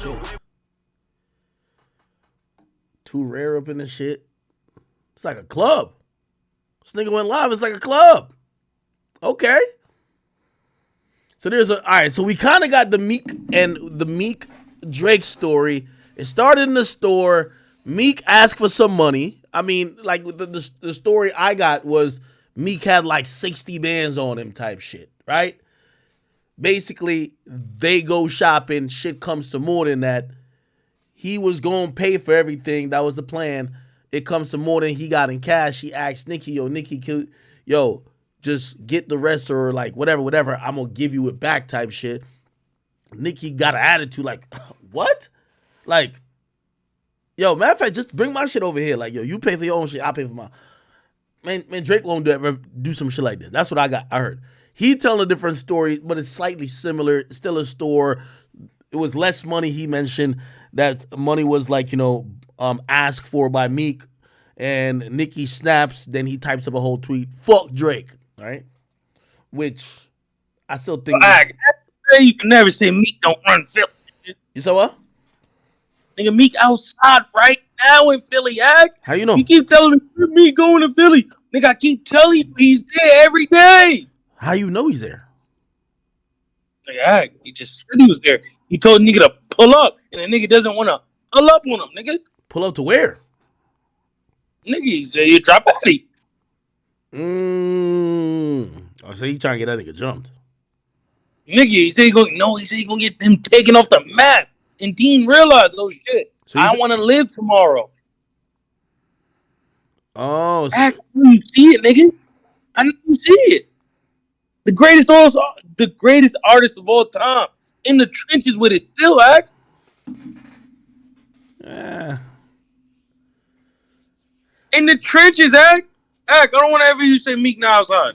Shit. Too rare up in the shit. It's like a club. This nigga went live. It's like a club. Okay. So all right. So we kind of got the Meek Drake story. It started in the store. Meek asked for some money. I mean, like the story I got was Meek had like 60 bands on him type shit, right? Basically, they go shopping. Shit comes to more than that. He was going to pay for everything. That was the plan. It comes to more than he got in cash. He asked Nicki, yo, just get the rest or like whatever. I'm going to give you it back type shit. Nicki got an attitude like, what? Like, yo, matter of fact, just bring my shit over here. Like, yo, you pay for your own shit. I pay for mine. Man, Drake won't do some shit like this. That's what I heard. He telling a different story, but it's slightly similar. Still a store. It was less money. He mentioned that money was like, asked for by Meek. And Nicki snaps. Then he types up a whole tweet. Fuck Drake. All right? Which I still think. You can never say Meek don't run Philly. You said what? Nigga, Meek outside right now in Philly, How you know? You keep telling me Meek going to Philly. Nigga, I keep telling you he's there every day. How you know he's there? Nigga, he just said he was there. He told nigga to pull up, and the nigga doesn't want to pull up on him, nigga. Pull up to where? Nigga, he said you drop Addy. Oh, so he trying to get that nigga jumped. Nigga, he said he gonna get them taken off the map. And Dean realized, oh shit, so I want to live tomorrow. Oh, so you see it, nigga. I know you see it. The greatest artist of all time in the trenches with it still, In the trenches, I don't want to ever you say Meek now outside.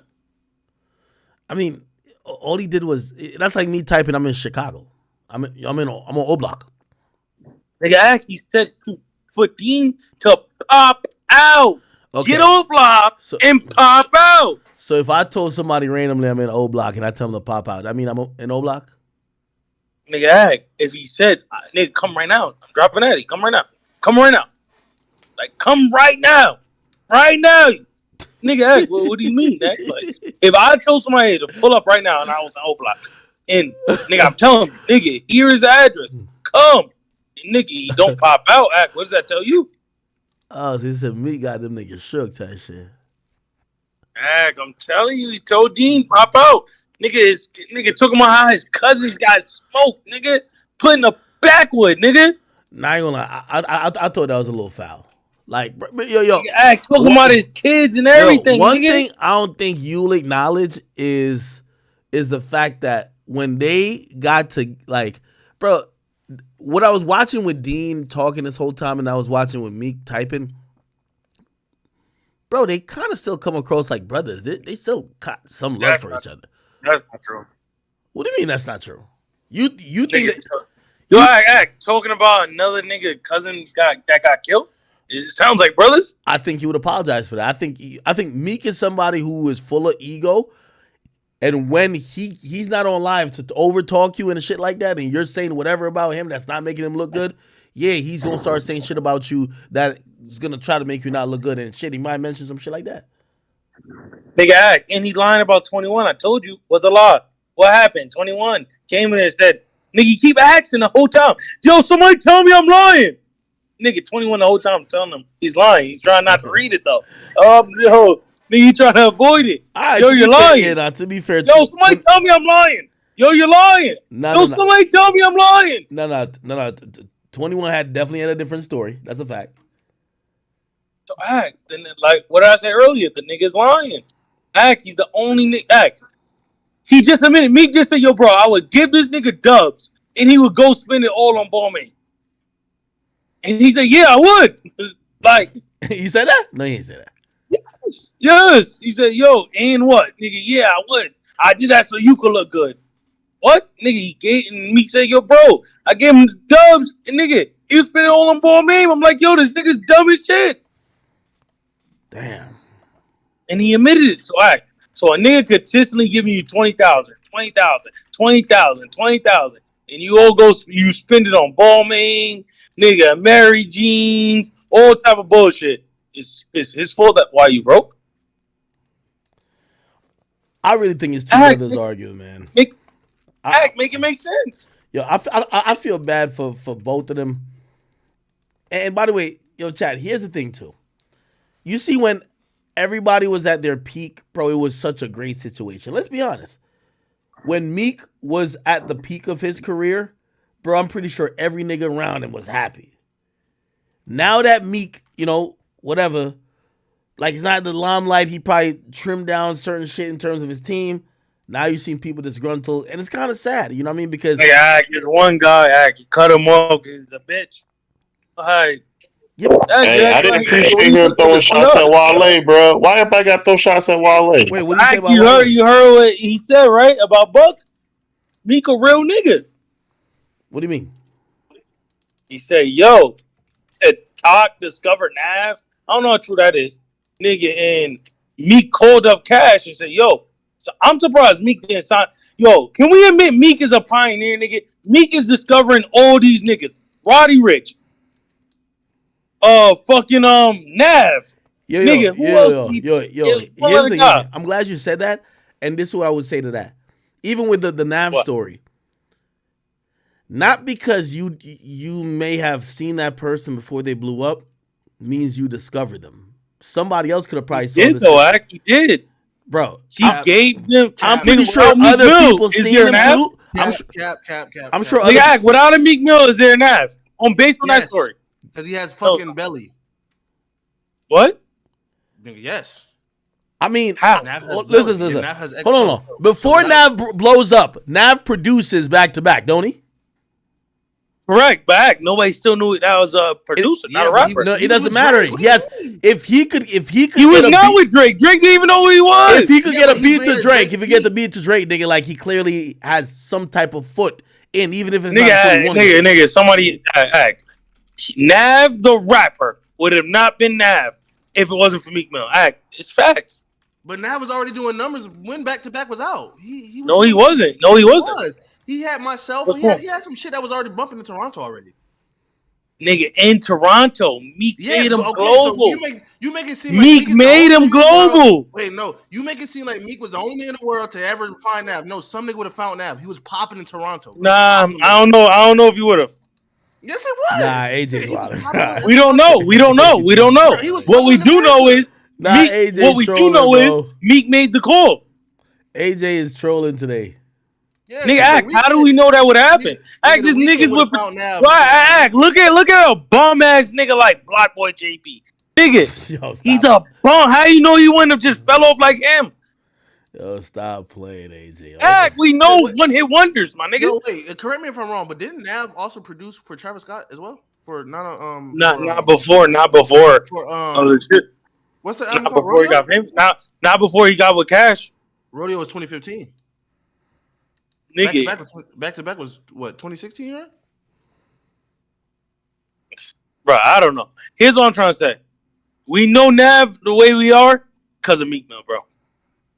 I mean, all he did was that's like me typing I'm in Chicago. I'm on O Block. Nigga, he said for Dean to pop out. Okay. Get off live and pop out. So if I told somebody randomly I'm in O Block and I tell them to pop out, I mean I'm in O Block? Nigga, if he said, nigga, come right now. I'm dropping Addy. Come right now. Like, come right now. Right now. Nigga, what do you mean? Like, if I told somebody to pull up right now and I was in O Block, and nigga, I'm telling you, nigga, here is the address. Come. And nigga, he don't pop out. What does that tell you? Oh, so he said Meek got them niggas shook type shit. I'm telling you, he told Dean pop out. Nigga took him on how his cousins got smoked. Nigga, put in the backwood. Nigga. Nah, I ain't gonna lie. I thought that was a little foul. Like, yo, talking about his kids and everything. One thing I don't think you'll acknowledge is the fact that when they got to like, bro, what I was watching with Dean talking this whole time, and I was watching with Meek typing, bro, they kind of still come across like brothers. They still got some love for each other. That's not true. What do you mean that's not true? You think talking about another nigga cousin that got killed? It sounds like brothers. I think he would apologize for that. I think Meek is somebody who is full of ego, and when he's not on live to overtalk you and shit like that, and you're saying whatever about him that's not making him look good, yeah, he's gonna start saying shit about you that is gonna try to make you not look good and shit. He might mention some shit like that. Nigga, and he's lying about 21. I told you was a lie. What happened? 21 came in and said, nigga, you keep asking the whole time. Yo, somebody tell me I'm lying. Nigga, 21 the whole time telling him he's lying. He's trying not to read it though. Nigga, you trying to avoid it. Right, yo, you're lying. Yeah, to be fair. Yo, somebody tell me I'm lying. Yo, you're lying. Somebody tell me I'm lying. No. 21 definitely had a different story. That's a fact. So then like what I said earlier, the nigga's lying. He's the only nigga. He just admitted. Meek just said, yo, bro, I would give this nigga dubs and he would go spend it all on Balmain. And he said, yeah, I would. Like, he said that? No, he didn't say that. Yes. He said, yo, and what? Nigga, yeah, I would. I did that so you could look good. What? Nigga, he gave, and Meek said, yo, bro, I gave him the dubs, and nigga, he was spending all on Balmain. I'm like, yo, this nigga's dumb as shit. Damn. And he admitted it. So a nigga consistently giving you 20,000, 20,000, and you all you spend it on Balmain, nigga, Mary jeans, all type of bullshit. It's his fault that why you broke. I really think it's two brothers arguing, man. Make it make sense. Yo, I feel bad for both of them. And by the way, yo, Chad, here's the thing too. You see, when everybody was at their peak, bro, it was such a great situation. Let's be honest. When Meek was at the peak of his career, bro, I'm pretty sure every nigga around him was happy. Now that Meek, whatever, like he's not in the limelight, he probably trimmed down certain shit in terms of his team. Now you've seen people disgruntled, and it's kind of sad, you know what I mean? Because there's one guy, he cut him off because he's a bitch. Hey, I didn't appreciate him throwing shots at Wale, bro. Why everybody got to throw shots at Wale? Wait, what did you say about Wale? You heard what he said, right? About Bucks? Meek a real nigga. What do you mean? He said, Talk discovered Nav. I don't know how true that is. Nigga, and Meek called up Cash and said, so I'm surprised Meek didn't sign. Can we admit Meek is a pioneer, nigga? Meek is discovering all these niggas. Roddy Ricch. Fucking Nav. Nigga, who else? Here's the thing. I'm glad you said that. And this is what I would say to that. Even with the Nav story. Not because you may have seen that person before they blew up means you discovered them. Somebody else could have probably saw this. He did. Bro, he gave them. I'm pretty sure other people seen him too. I'm sure. Without a Meek Mill, is there an Nav? Based on that story. Because he has fucking belly. What? Yes. I mean, how? Listen. Hold on. Before Nav blows up, Nav produces back to back, don't he? Correct, nobody still knew that was a producer, not a rapper. It doesn't matter. Yes, if he could, he was not with Drake. Drake didn't even know who he was. If he could get a beat to Drake, if he get the beat to Drake, nigga, like he clearly has some type of foot in, even if it's not nigga. Somebody act. Nav the rapper would have not been Nav if it wasn't for Meek Mill. It's facts. But Nav was already doing numbers when Back to Back was out. He wasn't. He had myself. He had some shit that was already bumping in Toronto already. Nigga, in Toronto, Meek made him global. So you make it seem Meek made him global. Wait, no. You make it seem like Meek was the only nigga in the world to ever find Nav. No, some nigga would have found Nav. He was popping in Toronto. Nah, I don't know. I don't know if you would have. Yes, it was. Nah, AJ's wild. We don't know. What we do know is Meek made the call. AJ is trolling today. Yeah, nigga, how do we know that would happen? This niggas would right. Look at a bum ass nigga like Block Boy JP. Nigga, he's a bum. How you know he wouldn't have just fell off like him? Yo, stop playing, AJ. We know one hit wonders, my nigga. Yo, wait, correct me if I'm wrong, but didn't Nav also produce for Travis Scott as well? Not before. What's the album called? Before he got famous. Not before he got with Cash. Rodeo was 2015. Nigga, back to back was what 2016, right? Bro, I don't know. Here's what I'm trying to say. We know Nav the way we are because of Meek Mill, bro.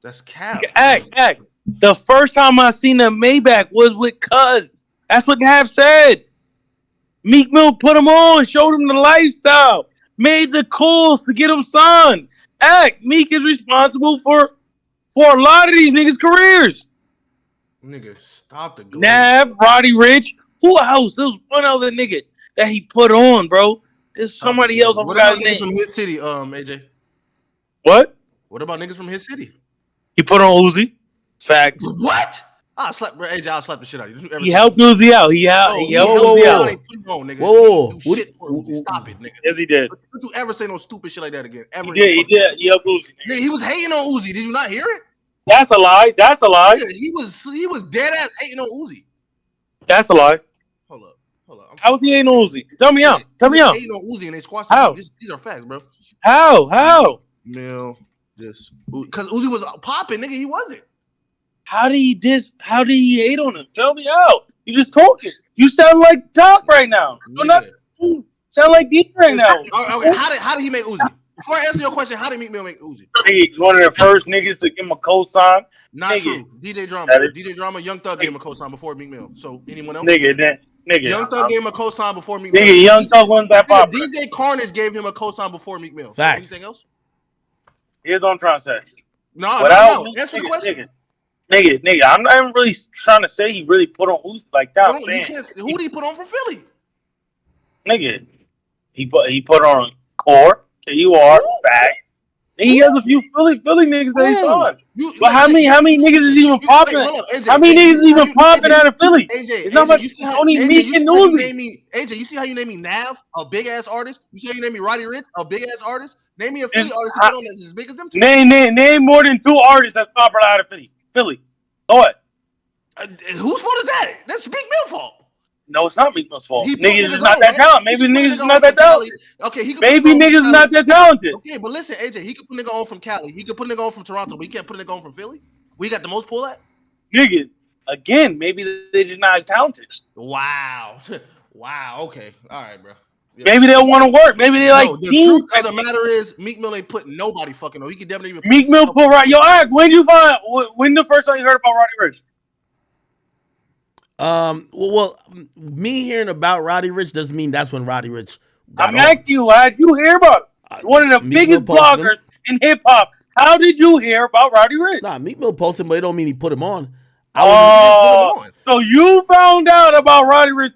That's cap. Act. The first time I seen a Maybach was with Cuz. That's what Nav said. Meek Mill put him on, showed him the lifestyle, made the calls to get him signed. Meek is responsible for a lot of these niggas' careers. Nigga, stop the goal. Nav, Roddy Ricch. Who else? There was one other nigga that he put on, bro. There's somebody else. What about niggas from his city, AJ? What? What about niggas from his city? He put on Uzi. Fact. What? I'll slap the shit out of you. He helped Uzi out. He helped Uzi out. Whoa. Stop it, nigga. Yes, he did. Don't you ever say no stupid shit like that again. Ever. He did. He helped Uzi. Nigga, he was hating on Uzi. Did you not hear it? That's a lie. Yeah, he was dead ass hating on Uzi. That's a lie. Hold up. How was he hating on Uzi? Tell me out. Hating on Uzi and they squashed him. These are facts, bro. How? No, just because Uzi was popping, nigga. He wasn't. How did he hate on him? Tell me out. You just talking. You sound like Top right now. You sound like Deep right now. Okay, how did he make Uzi? Before I answer your question, how did Meek Mill make Uzi? He's one of the first niggas to give him a cosign Not Nigga. true. DJ Drama, Young Thug gave him a cosign before Meek Mill. So anyone else? Nigga. Young Thug gave him a cosign before Meek Mill. Nigga, Young Thug wasn't that popular. DJ Carnage gave him a cosign before Meek Mill. So Facts. anything else? Here's what I'm trying to say. No. Answer the question. Nigga, I'm not even really trying to say he really put on Uzi like that. Who did he put on from Philly? Nigga, he put on Core, KUR, Facts. And he has a few Philly niggas that he's on. But how many niggas is even popping? How many niggas is even popping out of Philly? It's not like only Meek and Uzi. AJ, you see how you name me Nav, a big ass artist? You see how you name me Roddy Ricch, a big ass artist? Name me a Philly artist who put on that's as big as them two. Name more than 2 artists that's popular out of Philly. What? Whose fault is that? That's Meek Mill's fault. No, it's not Meek Mill's fault. Niggas is not that talented. Maybe niggas is not that talented. Okay, maybe niggas is not that talented. Okay, but listen, AJ, he could put nigga on from Cali. He could put nigga on from Toronto, but he can't put nigga on from Philly. We got the most pull at. Nigga, again, maybe they're just not as talented. Wow. Okay. All right, bro. Yeah. Maybe they don't want to work. Maybe they like. The truth of the matter is, Meek Mill ain't put nobody fucking on. He could definitely even. Meek Mill put right. Yo, Ak, when the first time you heard about Roddy Ricch? Well, me hearing about Roddy Ricch doesn't mean that's when Roddy Ricch got I'm asking you, Ak, you hear about one of the biggest bloggers in hip hop. How did you hear about Roddy Ricch? Nah, Meek Mill posted, but it don't mean he put him on. So you found out about Roddy Ricch.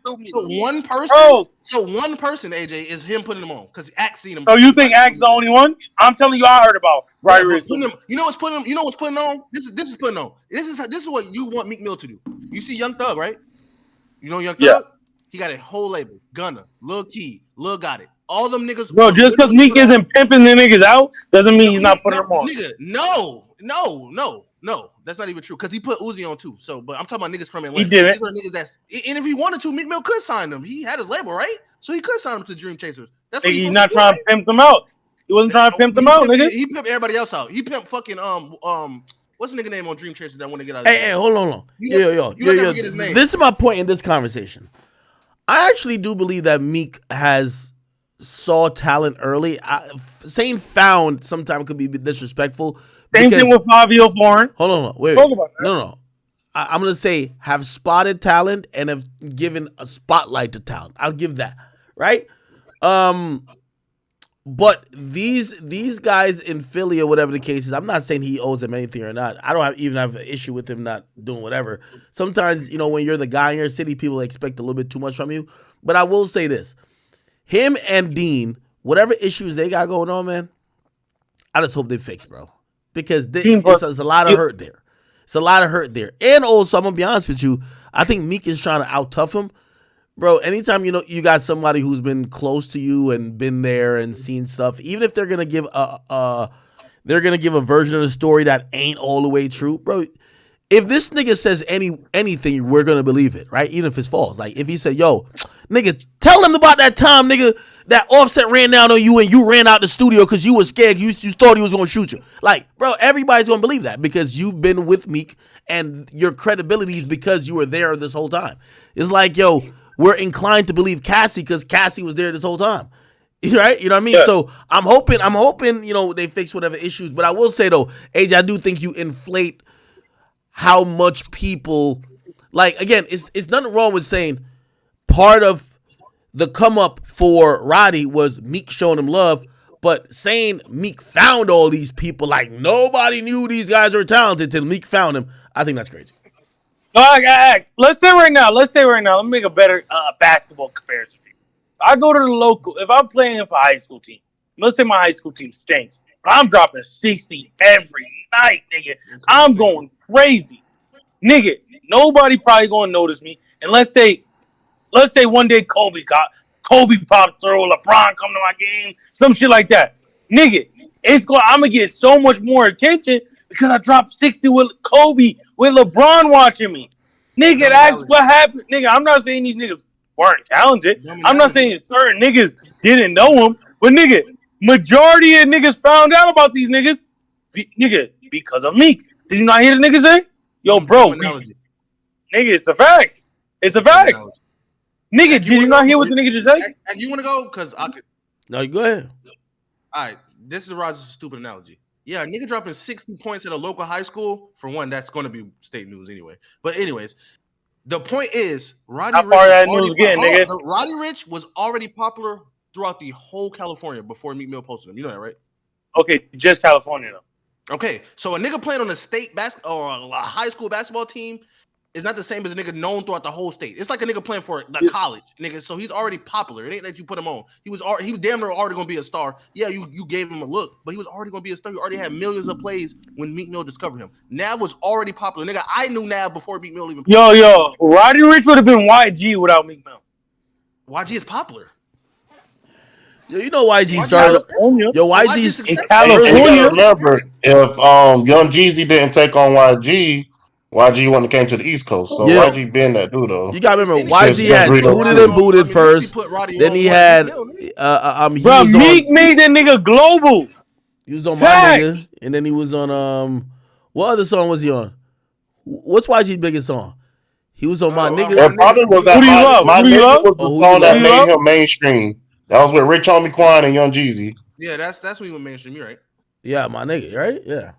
So one person, AJ, is him putting him on because Axe seen him. So you think Axe the only one? I'm telling you, I heard about Roddy Ricch. You know what's putting him? You know what's putting on? This is putting on. This is what you want Meek Mill to do. You see Young Thug, right? You know Young Thug? Yeah. He got a whole label. Gunna, Lil Key, Lil Got It. All them niggas. Bro, just because Meek isn't pimping the niggas out doesn't mean he's not putting them on. Nigga, no. That's not even true. Because he put Uzi on too. So, but I'm talking about niggas from Atlanta. He did it. These are niggas that's, and if he wanted to, Meek Mill could sign them. He had his label, right? So he could sign them to Dream Chasers. That's what he's not trying to pimp them out. He wasn't trying to pimp them out, nigga. He pimped everybody else out. He pimped fucking what's the nigga name on Dream Chasers that want to get out? Hey, hold on. Yo. This is my point in this conversation. I actually do believe that Meek saw talent early. Saying found sometimes could be disrespectful. Same thing with Fabio Foreign. Hold on. Wait. No. I'm going to say have spotted talent and have given a spotlight to talent. I'll give that. Right? But these guys in Philly or whatever the case is, I'm not saying he owes them anything or not. I don't even have an issue with him not doing whatever. Sometimes, when you're the guy in your city, people expect a little bit too much from you. But I will say this. Him and Dean, whatever issues they got going on, man, I just hope they fix, bro. Because there's a lot of hurt there. It's a lot of hurt there. And also, I'm going to be honest with you, I think Meek is trying to out-tough him. Bro, anytime you got somebody who's been close to you and been there and seen stuff, even if they're gonna give a version of the story that ain't all the way true, bro. If this nigga says anything, we're gonna believe it, right? Even if it's false. Like if he said, "Yo, nigga, tell them about that time, nigga, that Offset ran down on you and you ran out the studio because you was scared, you thought he was gonna shoot you." Like, bro, everybody's gonna believe that because you've been with Meek and your credibility is because you were there this whole time. It's like, yo. We're inclined to believe Cassie because Cassie was there this whole time. Right? You know what I mean? Yeah. So I'm hoping, they fix whatever issues. But I will say though, AJ, I do think you inflate how much people like, again, it's nothing wrong with saying part of the come up for Roddy was Meek showing him love, but saying Meek found all these people, like nobody knew these guys were talented till Meek found him. I think that's crazy. Let's say right now, let me make a better basketball comparison for you. I go to the local, if I'm playing for a high school team, let's say my high school team stinks, but I'm dropping 60 every night, nigga. I'm going crazy. Nigga, nobody probably gonna notice me. And let's say one day Kobe popped through, LeBron come to my game, some shit like that. Nigga, I'm gonna get so much more attention because I dropped 60 with Kobe, with LeBron watching me. Nigga, that's what happened. Nigga, I'm not saying these niggas weren't talented. I'm not saying certain niggas didn't know them. But nigga, majority of niggas found out about these niggas, because of Meek. Did you not hear the niggas say? Yo, bro. Nigga, it's the facts. It's the facts. Nigga, did you not hear what the nigga just said? You want to go? Because I could. No, you go ahead. All right. This is Roger's stupid analogy. Yeah, nigga dropping 60 points at a local high school. For one, that's going to be state news anyway. But anyways, the point is, Roddy How Ricch far was that already news getting, nigga? Roddy Ricch was already popular throughout the whole California before Meek Mill posted him. You know that, right? Okay, just California though. Okay, so a nigga playing on a state basketball or a high school basketball team is not the same as a nigga known throughout the whole state. It's like a nigga playing for the college, nigga. So he's already popular. It ain't that you put him on. He was damn near already gonna be a star. Yeah, you gave him a look, but he was already gonna be a star. He already had millions of plays when Meek Mill discovered him. Nav was already popular, nigga. I knew Nav before Meek Mill even. Yo, Roddy Ricch would have been YG without Meek Mill. YG is popular. Yo, you know YG started. Yo, YG's in And California. you gotta remember, if Young Jeezy didn't take on YG wouldn't have came to the East Coast. So Yeah. YG been that dude though. You gotta remember, Since YG had Rito Tooted Crew. and Booted first. Then he had, he Bro, was Meek on, made that nigga global. he was on My Fact. Nigga, and then he was on what other song was he on? What's YG's biggest song? He was on My Nigga. It probably was that Who Do You Love? My Who Do You Nigga Love? was the Oh, Who song You that Love? made him mainstream. That was with Rich Homie Quan and Young Jeezy. Yeah, that's when he went mainstream. You're right. Yeah, My Nigga, right? Yeah.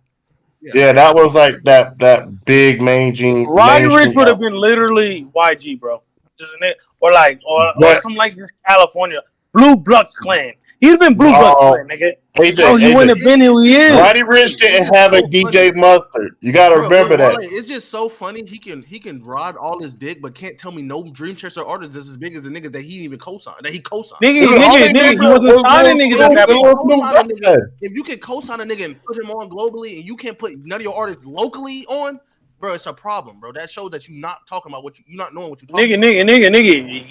Yeah, that was like that big mainstream. Roddy Ricch would have been literally YG, bro. Just or something like this California Blue Bloods Clan. He'd have been Blue Bloods Clan, nigga. AJ, He wouldn't have been who he is. Roddy Ricch didn't have a DJ Mustard. You gotta remember that. It's just so funny. He can rod all his dick, but can't tell me no Dream Chaser artist is as big as the niggas that he even co-signed. That he co-signed. Nigga, he wasn't signing niggas at that point. If you can co-sign a nigga and put him on globally, and you can't put none of your artists locally on, bro, it's a problem, bro. That shows that you're not talking about you not knowing what you're talking about. Nigga.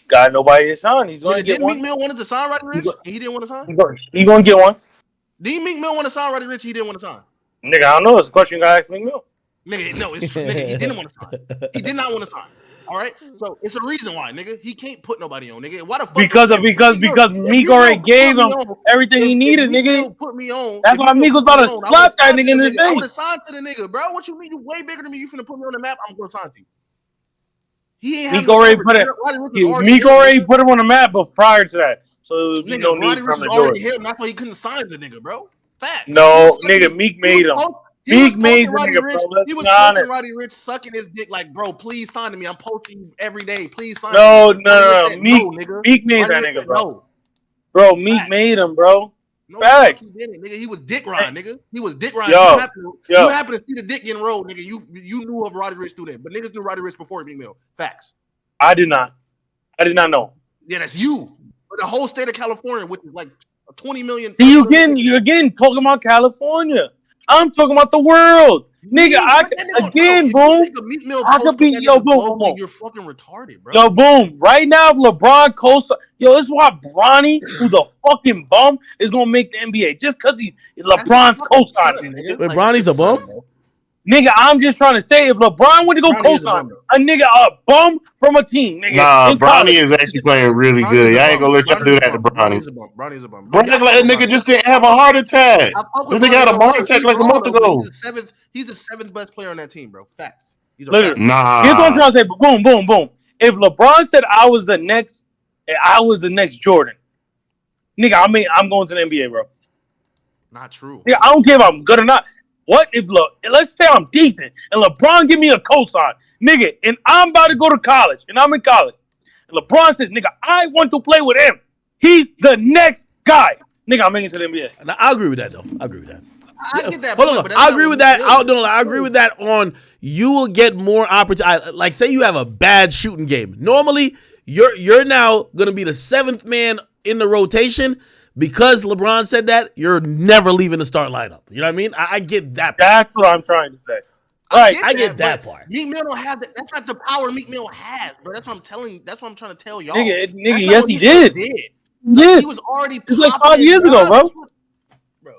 He got nobody to sign. He's gonna get one. Meek Mill wanted to sign Roddy Ricch, and he didn't want to sign. He gonna get one. Did Meek Mill want to sign Roddy Ricch? He didn't want to sign. Nigga, I don't know. It's a question you gotta ask Meek Mill. Nigga, no, it's true. Nigga, he didn't want to sign. He did not want to sign. All right, so it's a reason why, nigga. He can't put nobody on, nigga. Why the fuck? Because Meek already gave him everything he needed, nigga. Put me on. That's why Meek was about to slap that nigga in the face. I would have signed to the nigga, bro. What you mean? You way bigger than me. You finna put me on the map? I'm gonna sign to you. He ain't Meek already put him on the map, but prior to that, so nigga, no Roddy need Ricch from was the already door. him. That's why he couldn't sign the nigga, bro. Fact. No, nigga, Meek made him. Meek made the nigga, bro. He was posting Roddy Ricch sucking his dick like, bro, please sign to me. I'm posting every day. Please sign to me. No. Meek made that nigga, bro. Bro, Meek made him, bro. No, facts. He didn't, nigga. He was dick riding, nigga. He was dick riding. You happen to see the dick getting rolled, nigga. You knew of Roddy Ricch through that, but niggas knew Roddy Ricch before Meek Mill. Facts. I did not know. Yeah, that's you. But the whole state of California, which is like 20 million. See, you're again talking about California. I'm talking about the world. Nigga, boom. I could be, boom. You're fucking retarded, bro. Yo, boom. Right now, if LeBron co-sign, this is why Bronny, who's a fucking bum, is gonna make the NBA just because LeBron's co-signing. Wait, Bronny's a bum? Nigga, I'm just trying to say, if LeBron went to go co-sign a nigga a bum from a team, nigga. Nah, Bronny is actually playing really good. I ain't gonna let y'all do that to Bronny. Bronny's a bum. Bronny, like that nigga just didn't have a heart attack. This nigga had a heart attack like a month ago. He's the seventh best player on that team, bro. Facts. Literally. Nah. Here's what I'm trying to say. Boom. If LeBron said I was the next Jordan, nigga, I'm going to the NBA, bro. Not true. Yeah, I don't care if I'm good or not. What if let's say I'm decent and LeBron give me a cosign, nigga, and I'm about to go to college and I'm in college. And LeBron says, nigga, I want to play with him. He's the next guy. Nigga, I'm making it to the NBA. Now, I agree with that, though. I agree with that. I get that. Hold on. I agree with that. I agree with that on you will get more opportunity. Like, say you have a bad shooting game. Normally, you're now going to be the seventh man in the rotation. Because LeBron said that, you're never leaving the start lineup. You know what I mean? I get that part. That's what I'm trying to say. Right, I get that part. Meek Mill don't have that. That's not the power Meek Mill has, bro. That's what I'm telling you. That's what I'm trying to tell y'all. Nigga, yes, he did. He was already. It was like 5 years ago, bro. Bro,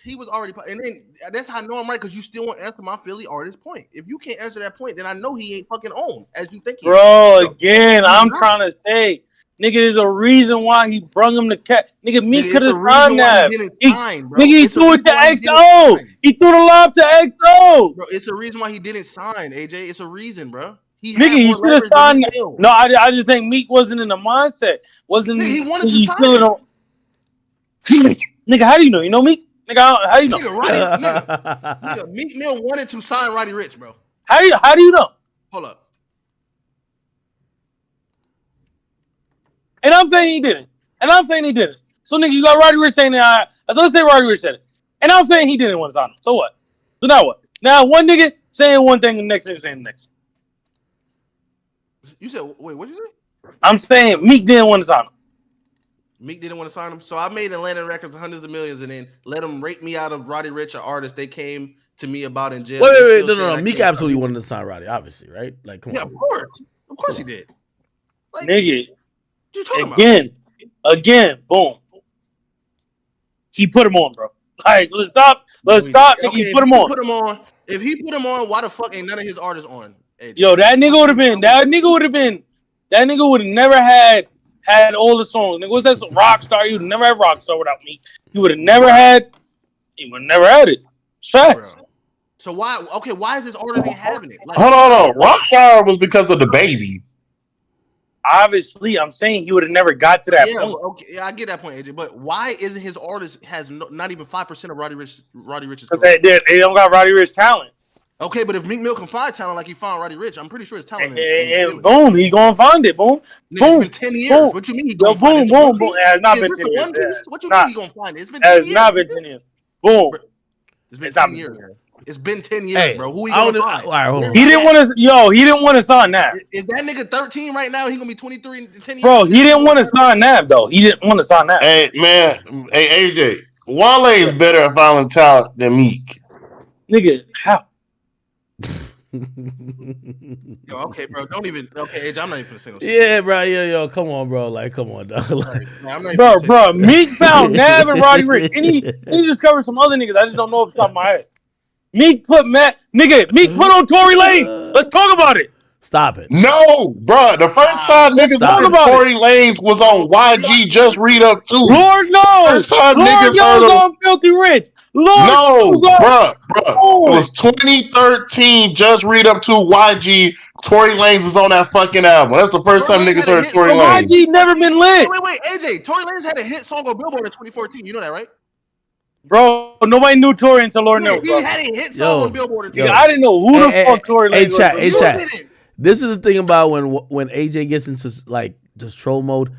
he was already. And then that's how I know I'm right, because you still won't answer my Philly artist point. If you can't answer that point, then I know he ain't fucking on as you think he is. Bro, again, I'm trying to say. Nigga, there's a reason why he brung him to cat. Nigga, Meek could have signed that. Nigga, he threw it to XO. He threw the lob to XO. Bro, it's a reason why he didn't sign, AJ. It's a reason, bro. Nigga, he should have signed. No, I just think Meek wasn't in the mindset. He wanted to sign. Nigga, how do you know? You know Meek? Nigga, how you know? Nigga, Meek Mill wanted to sign Roddy Ricch, bro. How do you know? Hold up. And I'm saying he didn't. So nigga, you got Roddy Ricch saying that. So let's say Roddy Ricch said it. And I'm saying he didn't want to sign him. So what? So now what? Now one nigga saying one thing and the next nigga saying the next. You said, wait, what'd you say? I'm saying Meek didn't want to sign him. Meek didn't want to sign him. So I made Atlantic Records hundreds of millions and then let them rate me out of Roddy Ricch, an artist they came to me about in jail. Wait, no. Meek absolutely wanted to sign Roddy, obviously, right? Like, come on. Of course he did. Like, nigga, what you talking about? Again, boom. He put him on, bro. Like, let's stop. Nigga, he put him on. If he put him on, why the fuck ain't none of his artists on? AJ? Yo, that nigga would have never had all the songs. Nigga, what's that song? Rockstar? You would never have Rockstar without me. He would have never had it. It's facts. Bro. So why is this artist ain't having it? Like, Hold on. Rockstar was because of the baby. Obviously, I'm saying he would have never got to that point. Okay, I get that point, AJ. But why isn't his artist has not even 5% of Roddy Ricch's? Because they don't got Roddy Ricch talent. Okay, but if Meek Mill can find talent like he found Roddy Ricch, I'm pretty sure his talent. And boom, he gonna find it. Boom, boom. It's been 10 years. Boom. What you mean he gonna find it? Boom. It has not been 10 years. What you mean he gonna find it? It's been 10 years. It has not been 10 years. Boom. It's been 10 years. It's been 10 years, Hey, bro. Who he gonna find? All right, hold on. He didn't want to sign Nav. Is that nigga 13 right now? He gonna be 23 in 10 years. Bro, he didn't want to sign Nav though. He didn't want to sign Nav. Hey man, hey AJ, Wale is better at finding talent than Meek. Nigga, how? Yo, okay, bro. Don't even. Okay, AJ, I'm not even saying. Yeah, bro. Yo, come on, bro. Like, come on, dog. Like, bro. Meek found Nav and Roddy Ricch, and he discovered some other niggas. I just don't know off the top of my head. Meek put on Tory Lanez. Let's talk about it. Stop it. No, bro. The first time niggas heard Tory Lanez was on YG Just Read Up Too. Lord knows. First time niggas heard him on Filthy Rich. No, bro. It was 2013. Just Read Up To YG. Tory Lanez was on that fucking album. That's the first time niggas heard Tory Lanez. YG never been lit. Wait, AJ. Tory Lanez had a hit song on Billboard in 2014. You know that, right? Bro, nobody knew Tory until Lord knows. He had a hit song on Billboard. I didn't know who the fuck Tory Lanez was. Chat. This is the thing about when AJ gets into like just troll mode.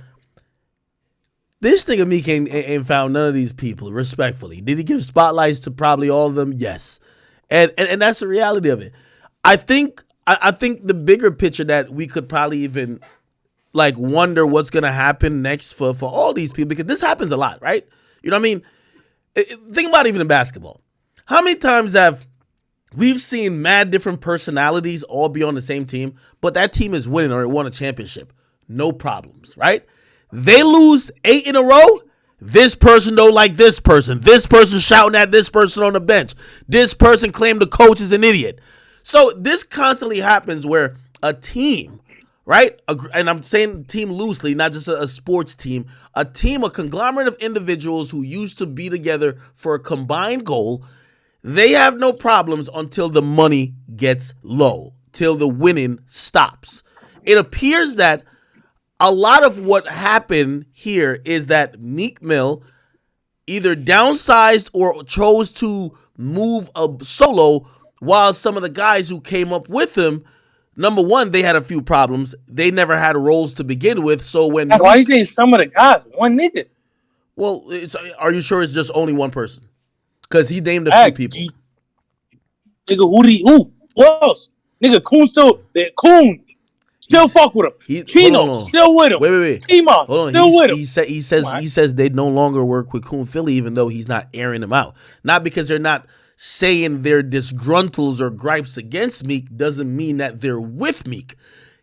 This nigga Meek ain't found none of these people, respectfully. Did he give spotlights to probably all of them? Yes. And that's the reality of it. I think the bigger picture that we could probably even like wonder what's gonna happen next for all these people, because this happens a lot, right? You know what I mean? Think about even in basketball. How many times have we've seen mad different personalities all be on the same team, but that team is winning or it won a championship? No problems, right? They lose 8 in a row. This person don't like this person. This person shouting at this person on the bench. This person claimed the coach is an idiot. So this constantly happens where a team, right? And I'm saying team loosely, not just a sports team. A team, a conglomerate of individuals who used to be together for a combined goal. They have no problems until the money gets low, till the winning stops. It appears that a lot of what happened here is that Meek Mill either downsized or chose to move solo, while some of the guys who came up with him, number one, they had a few problems. They never had roles to begin with. So when why are you saying some of the guys? One nigga. Well, are you sure it's just only one person? Because he named a few people. Nigga, who else? Nigga, Coon still fuck with him. Chino still with him. Wait. T-Mon still with him. He says they no longer work with Coon Philly, even though he's not airing them out. Not because they're not saying their disgruntles or gripes against Meek doesn't mean that they're with Meek.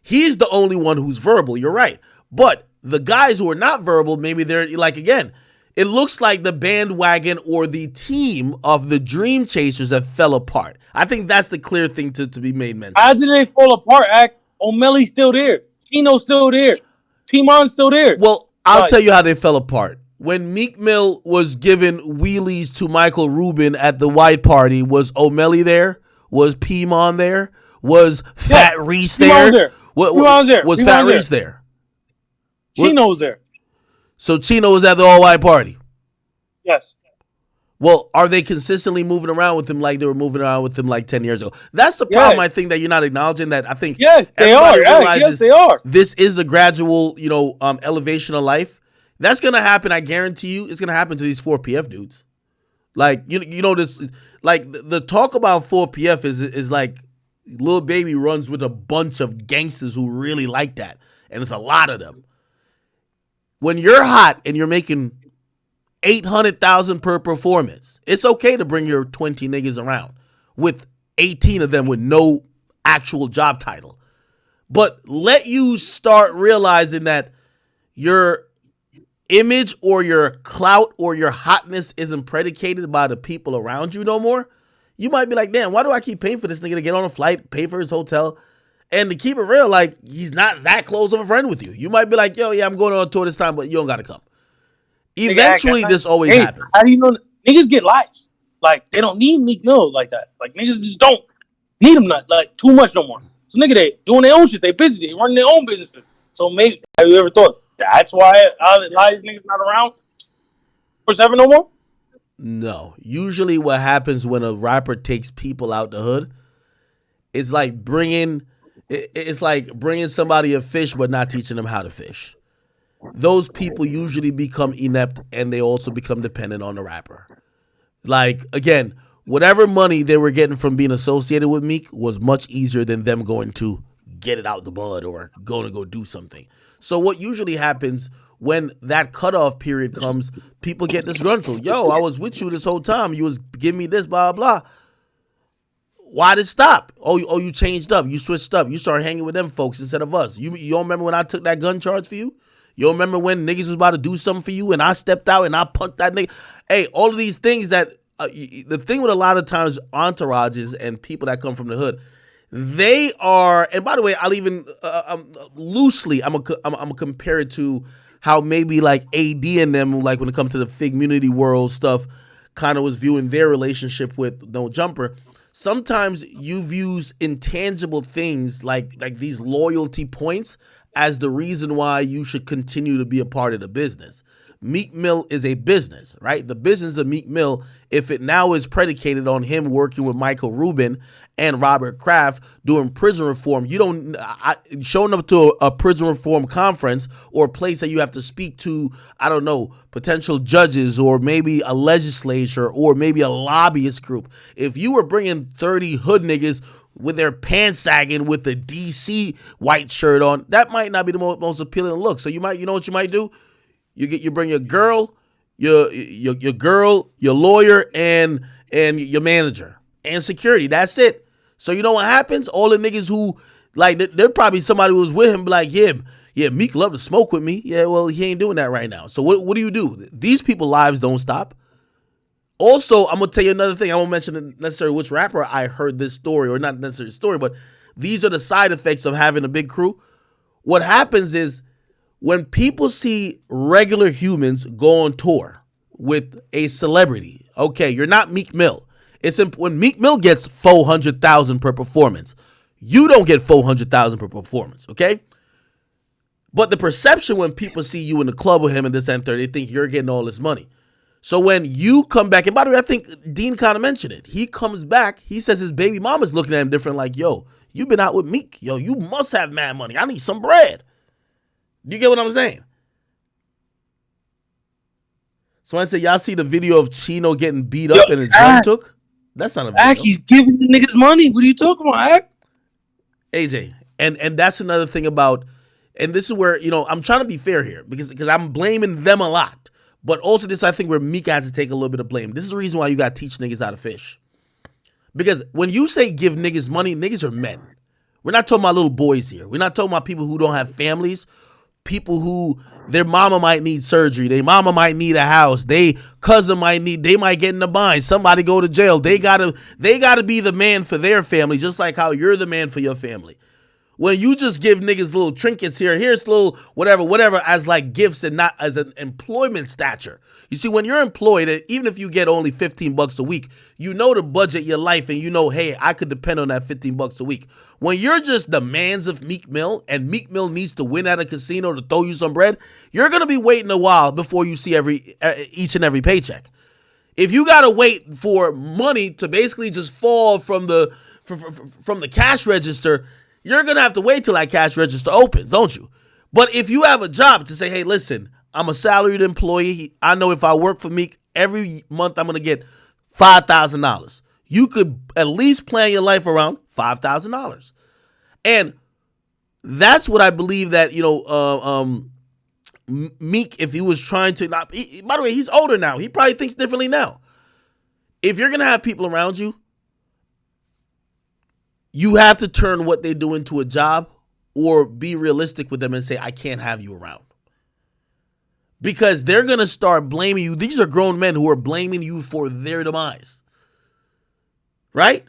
He's the only one who's verbal. You're right. But the guys who are not verbal, maybe they're like, again, it looks like the bandwagon or the team of the Dream Chasers have fell apart. I think that's the clear thing to be made mention. How did they fall apart, Act? O'Malley's still there. Chino's still there. P-Mon's still there. Well, I'll tell you how they fell apart. When Meek Mill was giving wheelies to Michael Rubin at the white party, was O'Malley there? Was P-Mon there? Was Fat Reese there? Was Fat Reese there? Chino was there. So Chino was at the all-white party? Yes. Well, are they consistently moving around with him like they were moving around with him like 10 years ago? That's the problem, I think, that you're not acknowledging. That I think they are. Yes, they are. This is a gradual, elevation of life. That's going to happen, I guarantee you. It's going to happen to these 4PF dudes. Like, this, like, the talk about 4PF is like Lil Baby runs with a bunch of gangsters who really like that. And it's a lot of them. When you're hot and you're making $800,000 per performance, it's okay to bring your 20 niggas around with 18 of them with no actual job title. But let you start realizing that your image or your clout or your hotness isn't predicated by the people around you no more. You might be like, damn, why do I keep paying for this nigga to get on a flight, pay for his hotel? And to keep it real, like, he's not that close of a friend with you. You might be like, yo, yeah, I'm going on a tour this time, but you don't got to come. Eventually, this always happens. How do you know? Niggas get lives. Like, they don't need Meek Mill like that. Like, niggas just don't need him like too much no more. So, nigga, they doing their own shit. They busy. They running their own businesses. So, maybe, have you ever thought that's why a lot of these niggas not around for 7 no more? No. Usually what happens when a rapper takes people out the hood, it's like bringing somebody a fish but not teaching them how to fish. Those people usually become inept and they also become dependent on the rapper. Like, again, whatever money they were getting from being associated with Meek was much easier than them going to get it out the mud or going to go do something. So what usually happens when that cutoff period comes, people get disgruntled. Yo, I was with you this whole time. You was giving me this, blah, blah, blah. Why did it stop? Oh, you changed up. You switched up. You started hanging with them folks instead of us. You don't remember when I took that gun charge for you? You don't remember when niggas was about to do something for you and I stepped out and I punked that nigga? Hey, all of these things that, the thing with a lot of times entourages and people that come from the hood, they are, and by the way, I'll even, loosely, I'm gonna compare it to how maybe like AD and them, like when it comes to the Figmunity world stuff, kind of was viewing their relationship with No Jumper. Sometimes you views intangible things like these loyalty points as the reason why you should continue to be a part of the business. Meek Mill is a business, right? The business of Meek Mill, if it now is predicated on him working with Michael Rubin and Robert Kraft doing prison reform, showing up to a prison reform conference or a place that you have to speak to, I don't know, potential judges or maybe a legislature or maybe a lobbyist group. If you were bringing 30 hood niggas with their pants sagging with the DC white shirt on, that might not be the most appealing look. So you know what you might do? You bring your girl, your lawyer, and your manager and security. That's it. So you know what happens? All the niggas who like, they're probably somebody who was with him, be like, yeah, Meek love to smoke with me. Yeah, well, he ain't doing that right now. So what do? These people's lives don't stop. Also, I'm gonna tell you another thing. I won't mention necessarily which rapper I heard this story, or not necessarily story, but these are the side effects of having a big crew. What happens is, when people see regular humans go on tour with a celebrity, okay, you're not Meek Mill. When Meek Mill gets $400,000 per performance, you don't get $400,000 per performance, okay? But the perception when people see you in the club with him and this and third, they think you're getting all this money. So when you come back, and by the way, I think Dean kind of mentioned it. He comes back, he says his baby mama's looking at him different, like, yo, you been out with Meek. Yo, you must have mad money. I need some bread. Do you get what I'm saying? So I say, y'all see the video of Chino getting beat up and his gun took? That's not a video. He's giving the niggas money. What are you talking about, Ak? AJ, and that's another thing about, and this is where, I'm trying to be fair here because I'm blaming them a lot. But also this, I think, where Meek has to take a little bit of blame. This is the reason why you got to teach niggas how to fish. Because when you say give niggas money, niggas are men. We're not talking about little boys here. We're not talking about people who don't have families. People who their mama might need surgery, their mama might need a house, they cousin might get in a bind, somebody go to jail. They gotta be the man for their family, just like how you're the man for your family. When you just give niggas little trinkets here's little whatever as like gifts and not as an employment stature. You see, when you're employed, even if you get only $15 a week, you know to budget your life and you know, hey, I could depend on that $15 a week. When you're just the mans of Meek Mill and Meek Mill needs to win at a casino to throw you some bread, you're going to be waiting a while before you see each and every paycheck. If you gotta wait for money to basically just fall from the cash register, you're gonna have to wait till that cash register opens, don't you? But if you have a job to say, hey, listen, I'm a salaried employee. I know if I work for Meek every month, I'm gonna get $5,000. You could at least plan your life around $5,000, and that's what I believe that Meek, if he was trying to not. By the way, he's older now. He probably thinks differently now. If you're gonna have people around you, you have to turn what they do into a job, or be realistic with them and say, I can't have you around. Because they're gonna start blaming you. These are grown men who are blaming you for their demise. Right?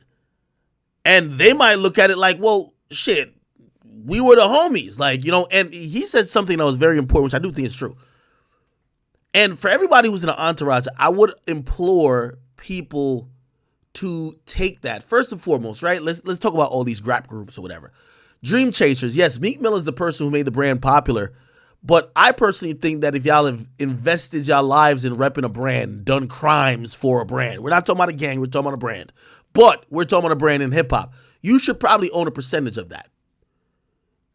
And they might look at it like, well, shit, we were the homies. Like, and he said something that was very important, which I do think is true. And for everybody who's in an entourage, I would implore people to take that. First and foremost, right? Let's talk about all these rap groups or whatever. Dream Chasers. Yes, Meek Mill is the person who made the brand popular. But I personally think that if y'all have invested y'all lives in repping a brand, done crimes for a brand, we're not talking about a gang, we're talking about a brand. But we're talking about a brand in hip hop. You should probably own a percentage of that.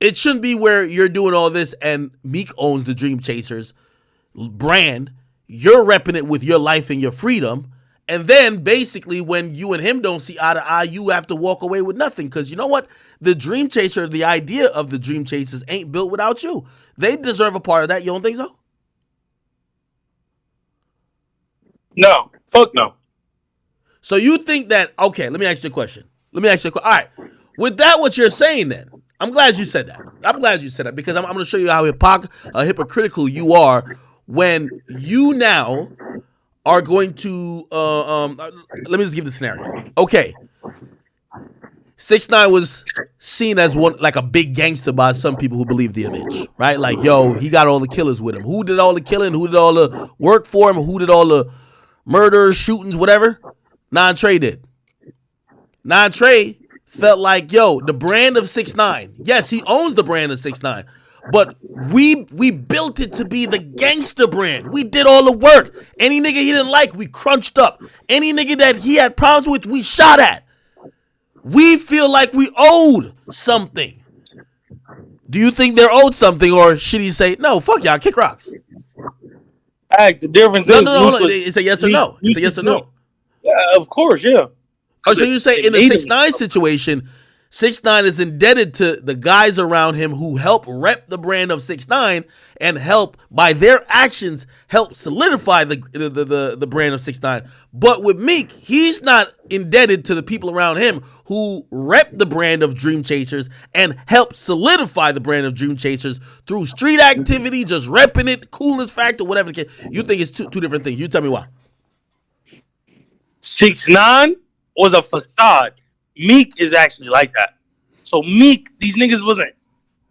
It shouldn't be where you're doing all this and Meek owns the Dream Chasers brand. You're repping it with your life and your freedom. And then basically when you and him don't see eye to eye, you have to walk away with nothing. Because you know what? The Dream Chaser, the idea of the Dream Chasers ain't built without you. They deserve a part of that. You don't think so? No. Fuck no. So you think that, okay, let me ask you a question. All right. With that, what you're saying then, I'm glad you said that. Because I'm going to show you how hypocritical you are when you now are going to, let me just give the scenario. Okay. 6ix9ine was seen as like a big gangster by some people who believe the image, right? Like, yo, he got all the killers with him. Who did all the killing? Who did all the work for him? Who did all the murders, shootings, whatever? Trey did. Trey felt like, yo, the brand of 6ix9ine. Yes, he owns the brand of 6ix9ine. But we built it to be the gangster brand. We did all the work. Any nigga he didn't like, we crunched up. Any nigga that he had problems with, we shot at. We feel like we owed something. Do you think they're owed something, or should he say, no, fuck y'all, kick rocks? The difference is... No. It's a yes or no. It's a yes or no. Yeah, of course, yeah. Oh, so you say in the 6ix9ine situation, 6ix9ine is indebted to the guys around him who help rep the brand of 6ix9ine and help, by their actions, help solidify the brand of 6ix9ine. But with Meek, he's not indebted to the people around him who rep the brand of Dream Chasers and help solidify the brand of Dream Chasers through street activity, just repping it, coolness factor, whatever the case. You think it's two different things. You tell me why. 6ix9ine was a facade. Meek is actually like that. So Meek, these niggas wasn't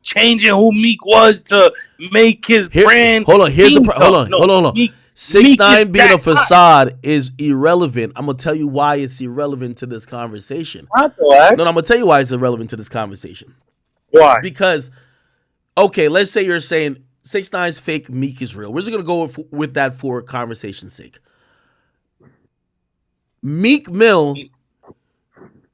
changing who Meek was to make his brand. Hold on. Hold on. 6ix9ine being a facade is irrelevant. I'm gonna tell you why it's irrelevant to this conversation. No, I'm gonna tell you why it's irrelevant to this conversation. Why? Because, okay, let's say you're saying 6ix9ine's fake, Meek is real. We're just gonna go with that for conversation's sake. Meek Mill,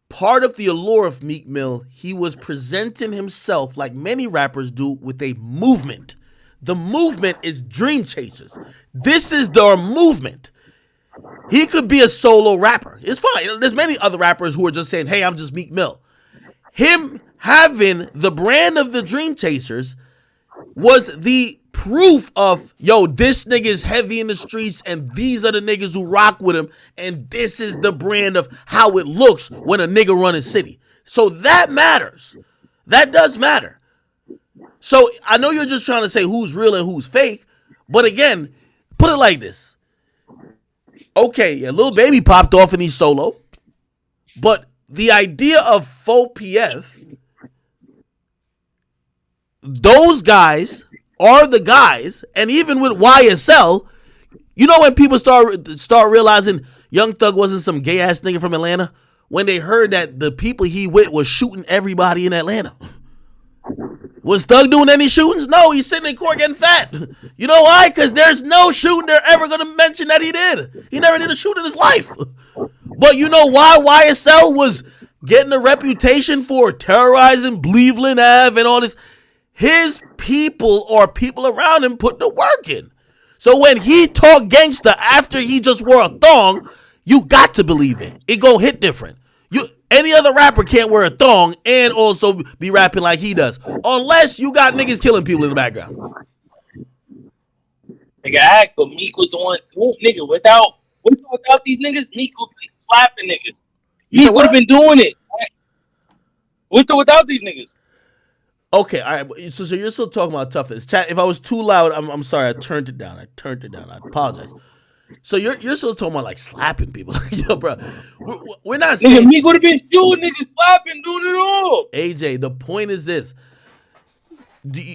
part of the allure of Meek Mill, he was presenting himself like many rappers do with a movement. The movement is Dream Chasers. This is their movement. He could be a solo rapper. It's fine. There's many other rappers who are just saying, hey, I'm just Meek Mill. Him having the brand of the Dream Chasers was the proof of, yo, this nigga is heavy in the streets and these are the niggas who rock with him, and this is the brand of how it looks when a nigga run a city. So that matters. That does matter. So I know you're just trying to say who's real and who's fake, but again, put it like this. Okay, a Lil Baby popped off and he's solo, but the idea of faux PF, those guys are the guys, and even with YSL, you know when people start realizing Young Thug wasn't some gay ass nigga from Atlanta? When they heard that the people he with was shooting everybody in Atlanta. Was Thug doing any shootings? No, he's sitting in court getting fat. You know why? Because there's no shooting they're ever going to mention that he did. He never did a shoot in his life. But you know why YSL was getting a reputation for terrorizing Cleveland Ave and all this? His people or people around him put the work in. So when he talk gangster after he just wore a thong, you got to believe it. It gonna hit different. Any other rapper can't wear a thong and also be rapping like he does. Unless you got niggas killing people in the background. Nigga act, but Meek was the one. Nigga, without these niggas, Meek would be slapping niggas. Meek would have been doing it. Without these niggas. Okay, all right. So you're still talking about toughness. Chat, if I was too loud, I'm sorry. I turned it down. I apologize. So you're still talking about like slapping people. Yo, bro. We're not saying... Nigga, Meek would have been shooting niggas, slapping, doing it all. AJ, the point is this.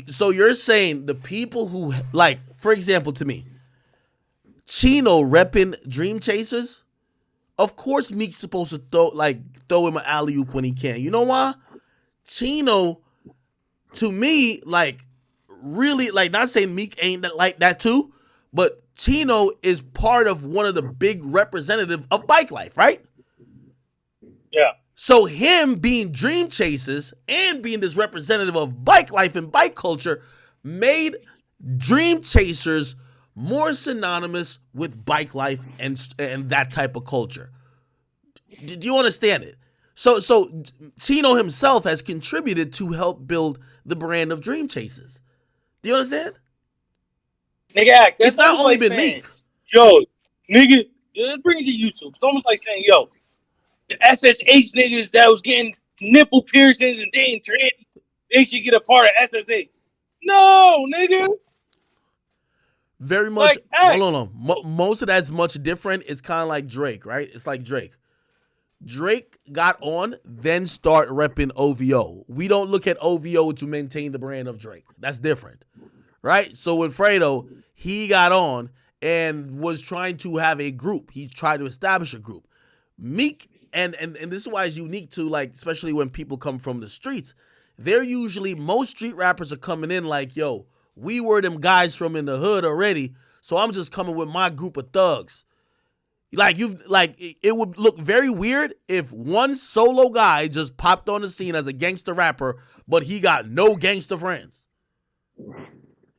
So you're saying the people who, like, for example, to me, Chino repping Dream Chasers, of course Meek's supposed to throw him an alley-oop when he can. You know why? Chino, to me, like, really, like, not saying Meek ain't like that too, but Chino is part of one of the big representative of bike life, right? Yeah. So him being Dream Chasers and being this representative of bike life and bike culture made Dream Chasers more synonymous with bike life and that type of culture. Do you understand it? So Chino himself has contributed to help build the brand of Dream Chasers. Do you understand? Nigga, it's not only been Meek. Yo, nigga, it brings you YouTube. It's almost like saying, yo, the SSH niggas that was getting nipple piercings and they ain't tranny, they should get a part of SSH. No, nigga. Very much. Like, hold on. Most of that's much different. It's kind of like Drake, right? It's like Drake. Drake got on, then start repping OVO. We don't look at OVO to maintain the brand of Drake. That's different, right? So with Fredo, he got on and was trying to have a group. He tried to establish a group. Meek, and this is why it's unique to, like, especially when people come from the streets, they're usually, most street rappers are coming in like, yo, we were them guys from in the hood already, so I'm just coming with my group of thugs. It would look very weird if one solo guy just popped on the scene as a gangster rapper, but he got no gangster friends.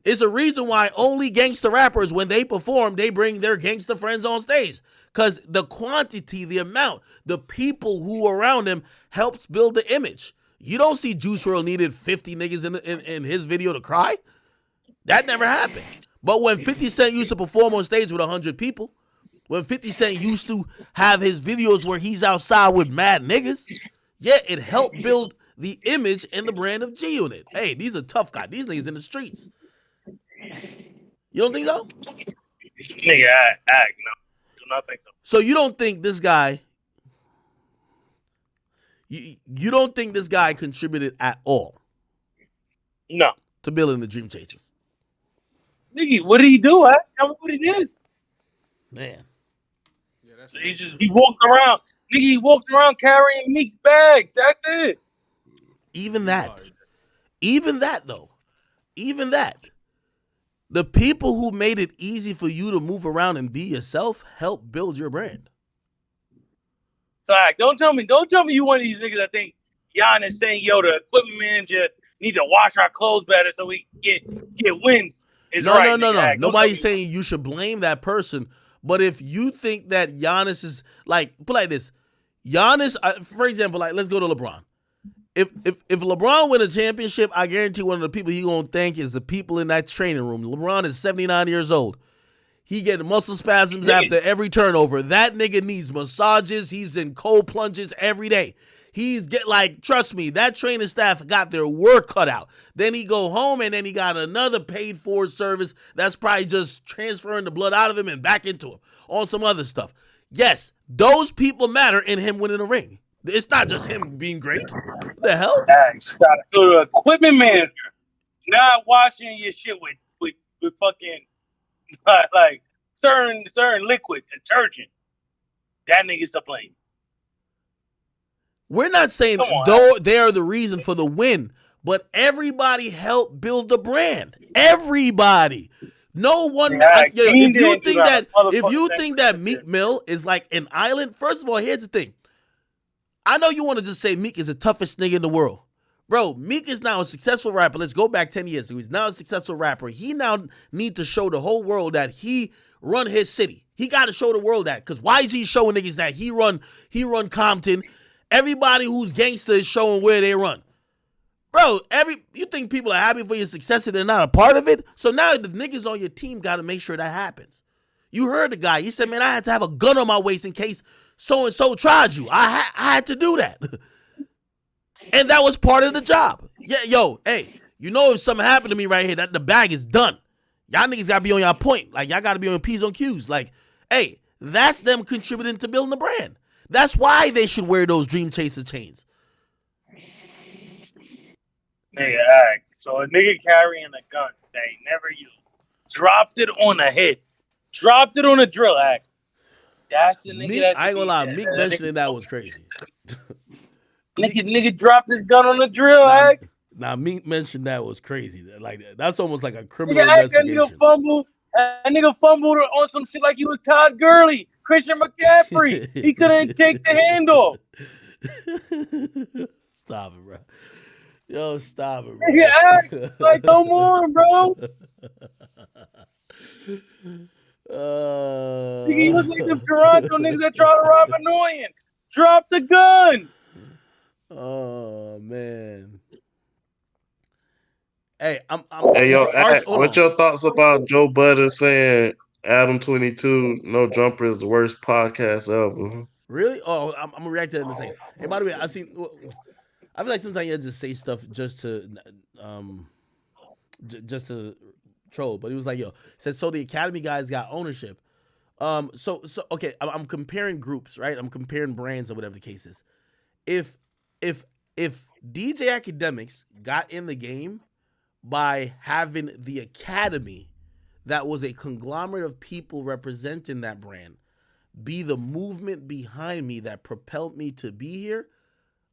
It's a reason why only gangster rappers, when they perform, they bring their gangster friends on stage. Because the quantity, the amount, the people who are around him helps build the image. You don't see Juice WRLD needed 50 niggas in his video to cry. That never happened. But when 50 Cent used to perform on stage with 100 people, when 50 Cent used to have his videos where he's outside with mad niggas, yeah, it helped build the image and the brand of G-Unit. Hey, these are tough guys. These niggas in the streets. You don't think so? Nigga, no. Do not think so. So you don't think this guy, you don't think this guy contributed at all? No. To building the Dream Chasers? Nigga, what did he do? Tell me what he did. Man. Yeah, that's he walked around. Nigga, he walked around carrying Meek's bags. That's it. Even that, though. Even that. The people who made it easy for you to move around and be yourself help build your brand. So don't tell me you one of these niggas that think Giannis saying, yo, the equipment manager need to wash our clothes better so we get wins. No. Nobody's saying you should blame that person. But if you think that Giannis is like, put like this, Giannis, for example, like let's go to LeBron. If LeBron win a championship, I guarantee one of the people he gonna thank is the people in that training room. LeBron is 79 years old. He getting muscle spasms after every turnover. That nigga needs massages. He's in cold plunges every day. He's trust me, that training staff got their work cut out. Then he go home and then he got another paid for service that's probably just transferring the blood out of him and back into him on some other stuff. Yes, those people matter in him winning a ring. It's not just him being great. What the hell? Gotta go to equipment manager. Not washing your shit with fucking like certain liquid detergent. That nigga's to blame. We're not saying though they are the reason for the win, but everybody helped build the brand. Everybody. No one. If you think that Meek Mill is like an island, first of all, here's the thing. I know you want to just say Meek is the toughest nigga in the world. Bro, Meek is now a successful rapper. Let's go back 10 years ago. He's now a successful rapper. He now need to show the whole world that he run his city. He got to show the world that. Because YG showing niggas that he run Compton. Everybody who's gangster is showing where they run. Bro, you think people are happy for your success and they're not a part of it? So now the niggas on your team got to make sure that happens. You heard the guy. He said, man, I had to have a gun on my waist in case so-and-so tried you. I had to do that. And that was part of the job. Yeah, yo, hey, you know if something happened to me right here, that the bag is done. Y'all niggas got to be on your point. Like, y'all got to be on your P's on Q's. Like, hey, that's them contributing to building the brand. That's why they should wear those Dream Chaser chains. Nigga, so a nigga carrying a gun that he never used, dropped it on a hit, dropped it on a drill act. That's the nigga. Meek, I ain't gonna lie, Meek mentioning that was crazy. Nigga dropped his gun on a drill act. Now Meek mentioned that was crazy. Like that's almost like a criminal investigation. That nigga fumbled on some shit like he was Todd Gurley, Christian McCaffrey. He couldn't take the handle. Stop it, bro. Yo, stop it, bro. Yeah, like, come on, bro. He was like the Toronto niggas that try to rob annoying. Drop the gun. Oh man. Hey, Hey, yo, what's your thoughts about Joe Budden saying Adam 22 No Jumper is the worst podcast ever? Really? Oh, I'm gonna react to that in a second. Hey, by the way, I feel like sometimes you just say stuff just to troll. But he was like, yo, said so the Academy guys got ownership. So okay, I'm comparing groups, right? I'm comparing brands or whatever the case is. If DJ Akademiks got in the game by having the Academy, that was a conglomerate of people representing that brand, be the movement behind me that propelled me to be here.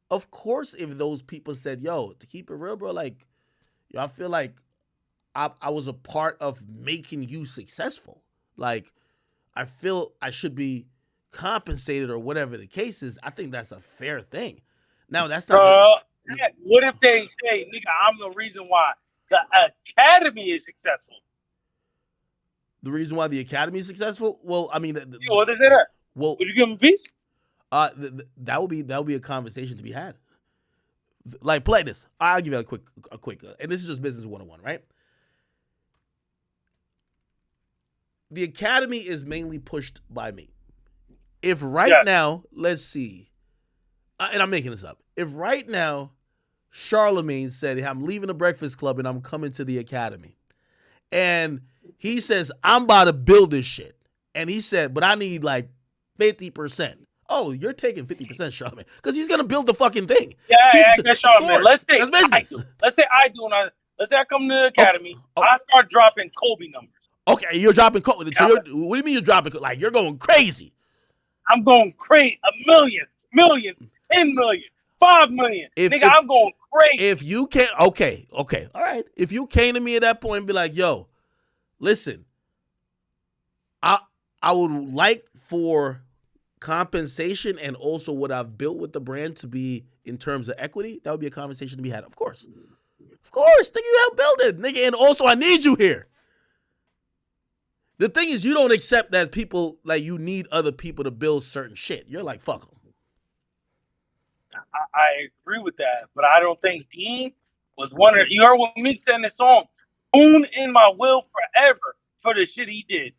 Of course, if those people said, yo, to keep it real, bro, like, yo, I feel like I was a part of making you successful. Like, I feel I should be compensated or whatever the case is. I think that's a fair thing. Now, that's not... what if they say, nigga, I'm the reason why the Academy is successful? The reason why the Academy is successful? Well, I mean... what is that? Well, would you give him a piece? That would be a conversation to be had. Like, play this. I'll give you a quick, and this is just business 101, right? The Academy is mainly pushed by me. If now, let's see, and I'm making this up. If right now, Charlemagne said, hey, I'm leaving the Breakfast Club and I'm coming to the Academy, and he says, I'm about to build this shit, and he said, but I need like 50%. Oh, you're taking 50%, Charlemagne, because he's gonna build the fucking thing. Yeah, that's Charlemagne. Let's say I do. Let's say I come to the Academy. Okay. I start dropping Kobe numbers. Okay, you're dropping Kobe. So what do you mean you're dropping? Like, you're going crazy. I'm going crazy. 1 million, 10 million, 5 million. I'm going crazy. If you can't, okay, all right. If you came to me at that point and be like, yo, listen, I would like for compensation and also what I've built with the brand to be in terms of equity, that would be a conversation to be had. Of course, nigga, you helped build it, nigga, and also I need you here. The thing is, you don't accept that people, like, you need other people to build certain shit. You're like, fuck them. I agree with that, but I don't think Dean was one of... You heard what Meek said in the song, "Boon in my will forever" for the shit he did.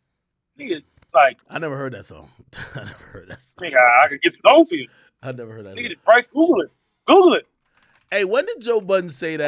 Nigga, like... I never heard that song. Nigga, I could get the song for you. I never heard that song. Nigga, right? Google it. Hey, when did Joe Budden say that?